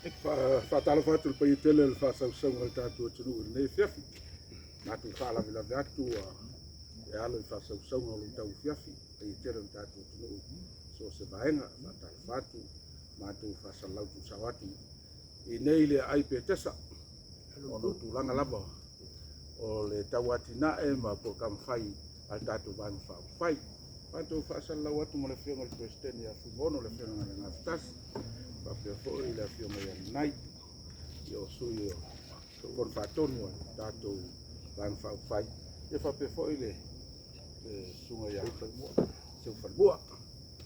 Fatala fatu le pai tele le fasausaga le tatou atunuu i lenei fiafi matu faalavilave atu e alo i fasausauga o lou tau fiafi pai tele le tatou atunuu so se vaega fatala fatu matou fasalau tusao atu i nei le ai pe tesa ono tulaga lava o le tauatinaʻe ma po kamafai a le tatou vaega faafai matou faasalau atu ma le fioga le presideni ia fumono le fioga ga le gafetasi papea foʻi le afioga ia lanai ia o sui o kon fatonu tatou vaega faafai ia faapea foʻi le suga ia seufalmua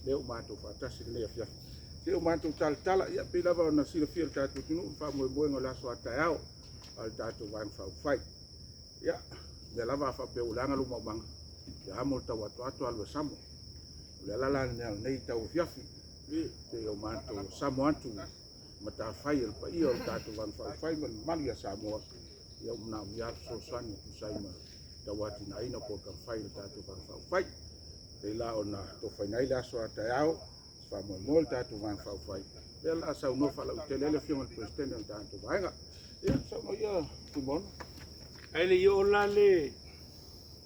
le o matou faatasi lenei afiafi se o matou talatala ia pei lava ona silafia le tatou tunuu faamoemoega o le aso ataeao a le tatou vaega faafai ia le lava faapea ulaga lou maumaga ia amo le tau atoato alu e samo le alala lenei tau afiafi pe o matou samo atu ma tafai le paia o le tatou vaega faafai ma le mali a Samoa ia una ia sosoani tusai ma tauatinaina po kamafai le tatou vaega faafai pei la ona tofainai le aso ataeao faamoemoe le tatou vaega faafai pea la saunofa lau tele le fioga le presidente o le tatou vaega ia saunoia tumono ai le io la le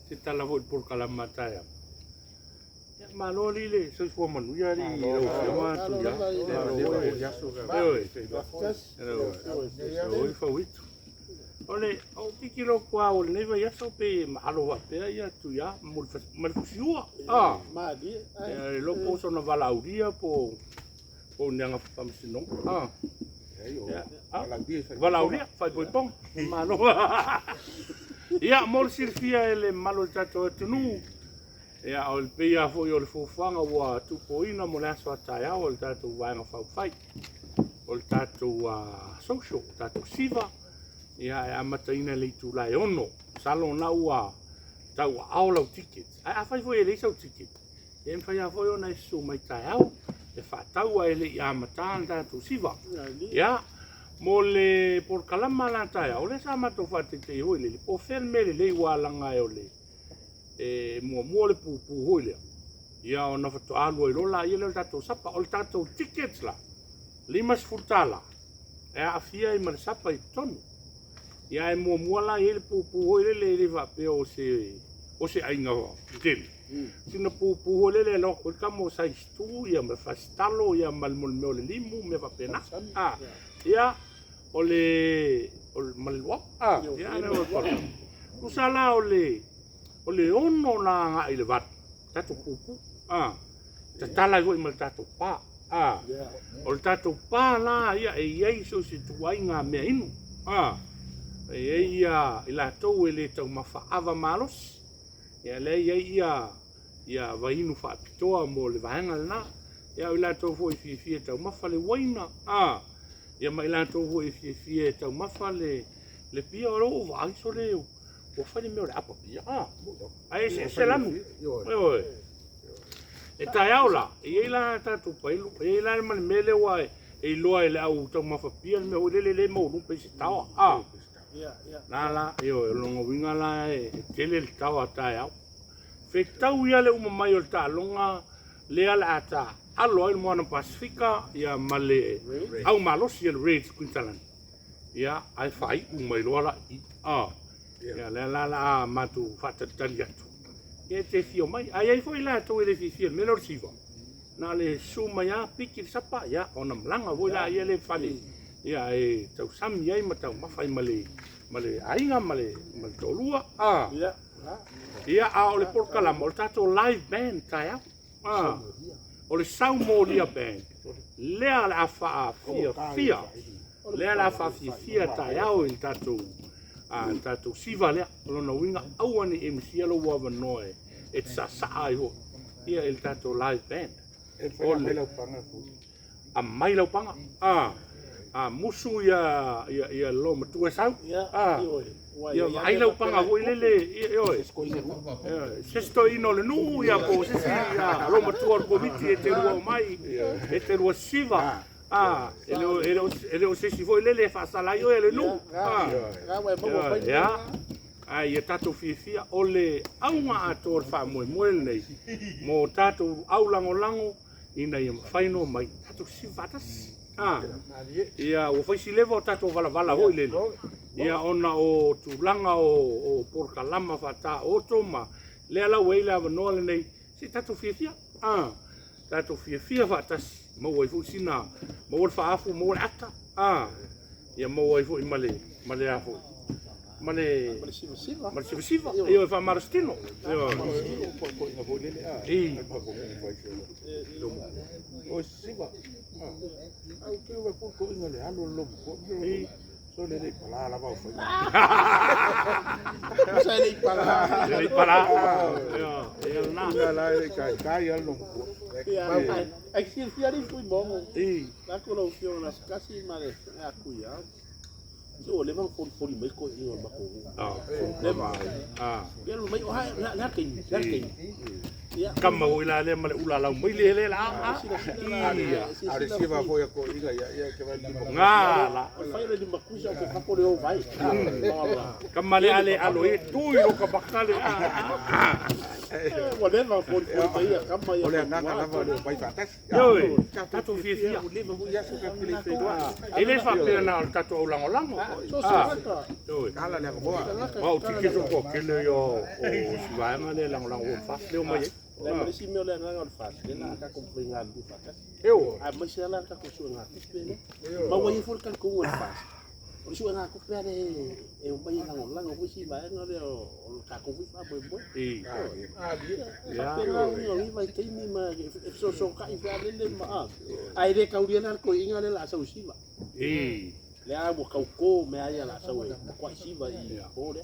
se tala vo por kalama taia ya maloli le so fo manu ya ri lo ma tu ya oi fo wit ole o tikilo kwa o le va ya so pe malo va pe ya tu ya mal fusiua ma di lo po so na valauria po nyanga pamsino valauria fai poi pong malo ia mol sirfia ele malo tato tunu ia o le pia fo yo le fofanga wa tu poina mo la so taia o le tato vaega faufai o le tato social tato siva ia e amataina le itulai ono salo na ua tau aula ticket a fai foi ele so ticket e fai a foi ona so mai taia e fa tau ele ia matanga tato siva ia mo le por kalama la taia o le sa mato fate te hoi le o fermele le walanga e o le mo le pu hoi le ia ona fato alu e lola ia le tato sapa o le tato tickets la limas futala e a fia i mar sapa i tonu ia e mo la ia le pu hoi le va pe o se ainga del sina pu hoi le lo ko kamo sa stu ia me fastalo ia mal mo le limu me va pena ia ole malwa ya ne o sala ole ono na nga ile vat tatu pupu ta tala go mal tatu pa o tatu pa la ia e ia so se tuai nga me inu e ia ila to ele to mafa ava malos ia le ia va inu fa pitoa mo le vanga na ia ila to foi fi to mafa le waina ia mai la to ho e tau mafa le pia o ro va so le o fa ni me ora apa pia ai se la mu oi e tai aula e la ta tu pai lu e la man mele wa e lo ele au tau mafa pia me o le mo lu pe tau la io lo ngo winga la e tele el tau tai au fe tau ia le uma mai o ta longa le ala ata alo il moana Pasifika ia male au malos ia Reds Queensland ia ai fai mai lola ia la matu fata taliatu ia te fio mai ai foi la to ele fio melor siva na le suma ia piki sapa ia ona mlanga voi la ia le fali ia e tau sam ia matau mafai male ainga male tolua ia a ole porkala mo tato live band taia o le saumolia band lea la fa fia lea la fa fia taeao il tatou siva lea lona winga auani e misialo wa noe e sa ai ho ia il tatou live band o le panga a mai lau panga musu ia lo matua sau ia ai lau panga ho lele oi sesto ino le nu ia po se ia lo matua komiti e te rua mai e te rua siva ele o se si foi lele fa sala io ele nu ia tatou fia o le aunga ator fa moe nei mo tatou au lango ina ia faino mai tatou sivatas ia ua faisi leva o tatou valavala hoi lele ia ona o tulaga o polokalama faataoto ma lea lau ai le avanoa lenei se tatou fiafia tatou fiafia faatasi maua ai foʻi sina maua le faafu maua le ata ia maua ai foʻi ma le a foʻi ma le sivasiva ia e faamarasitino o siva au ke wa ko ina le alo lo ko so le pala la va foi sa le pala ya na la ka ya lo ko ai si fiari fui bom la ko lo fio na kasi male a kuya so le van for mai ko ina ma ko le va ya lo mai o ha la kin kama o ila le male ula la mai le la are siva foi ko ina ya ke va ngala fai le makusa ko ka ko le o vai kama le ale alo e tu i ka bakale whatever for mai kama ya ole na ka va le vai fatas yo tatou fia le mo ya so ka pele pe do ele fa pena na tatou langolango yo kala le boa o tikito ko kele yo o sivaanga le langolango fa le o mai le malisi me le nga fas le na ka kompringa du fatas eu a mas ela ka ko su nga pele ma wa ifol kan ko wa fas o su nga ko pele e o mai nga lang o si va nga le o ka ko fi fa bo ya pero no ni vai te ni ma so ka i fa le ma ai de ka uriana ko inga le la sa usiva le a mo ka ko me ai la sa we ko si va i ore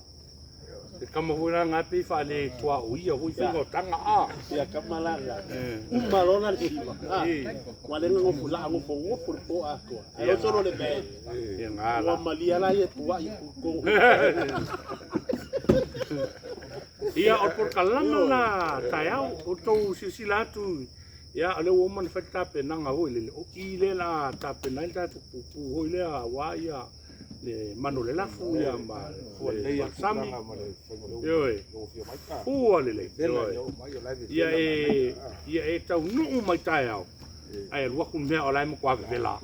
e kama hura ngapi fa le tua uia hui fingo tanga ya kamalanga malona siva wale ngo fula ngo fo po a ko ai solo le be e ngala wa malia la ye tua i ko ia o por kalanga na taiao o tou sisilatu ia ale o man fa tape nanga hoi le o ki le la tape na ta pu hoi le a wa ia le mano le lafu ia ma le sami yo o le ia e tau no mai taiao ai lua ku me o lai mo kwa vela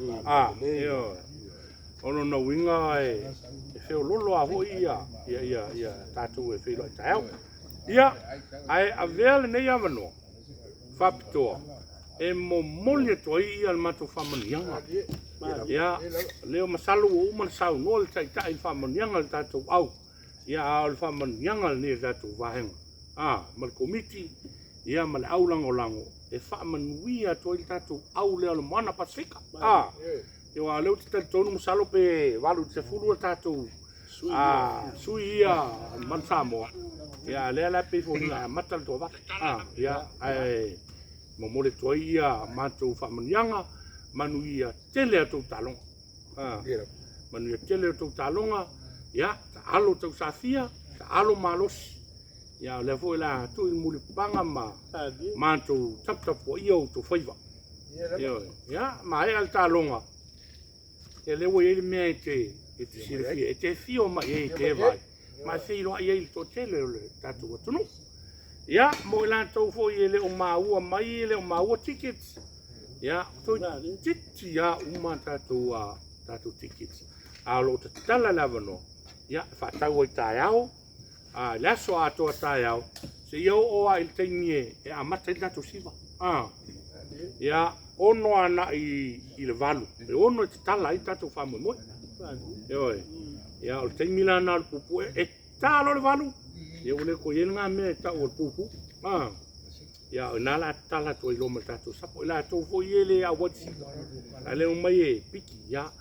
yo ono no winga e feo lolo a ho ia tatu e feo taiao ia ai a vele nei avano fapto e mo molle to ia al mato famanianga ia leo masalu o man sau no le tai tai famanianga tatu au ia al famanianga ne tatu vahenga mal komiti ia mal aulango lango e famanuia to il tatu au le al mana pasifika eu a leu te tonu masalo pe valu te fulu tatu sui ia man samo ia le la pe fo na matal to va ia ai mo mole toia matou famanianga manuia tele to talong manuia tele to talonga ia alo to safia alo malos ia le foi la tu muli panga ma matou tap tap o io to faiva ia mai al talonga e le wo ele me te sirfia e te fio ma e te vai ma filo ai to tele tatu tunu ia mo la to fo ele o maua mai ele o maua tickets ia to titi ia uma tatu tickets alo te tala lavano ia fa tau i taiao la so ato taiao se yo o il tenie e amata tatu siva ia ono ana i le valu e ono te tala i tatu famo mo yo ia o te milana pupu e talo le valu ia ole ko yenga me ta o pupu ia na la tala to i loma tatu sapo la to fo yele a wati ale o mai e piki ia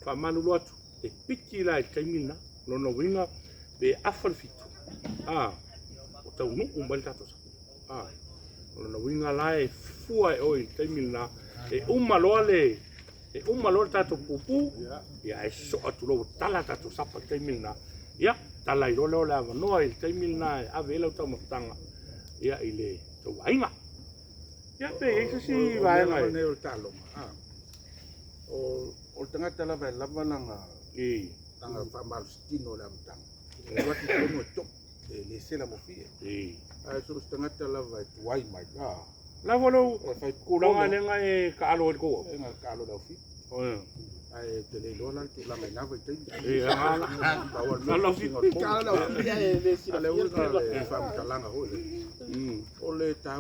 fa manu lotu e piki la te mina no no winga be afal fitu o tau no o mal tatu no no winga la e fua e oi te mina e uma lo tatu pupu ia e so atu lo tala tatu sapa te mina ia tala i lo la no i te mina ave lo tau matanga ia ile to wainga ia pe e si wainga ne o talo o tanga tala va lava nanga tanga fa malstino la mtanga wati kono to le sela mo fie ai so tanga tala va wai mai la volo ku longa lenga e ka alo ko ka alo da fi ai te le lola tu la mai lava te e ala na lo fi Kala na ia e le sila ale ua le fa talanga ho le o le tau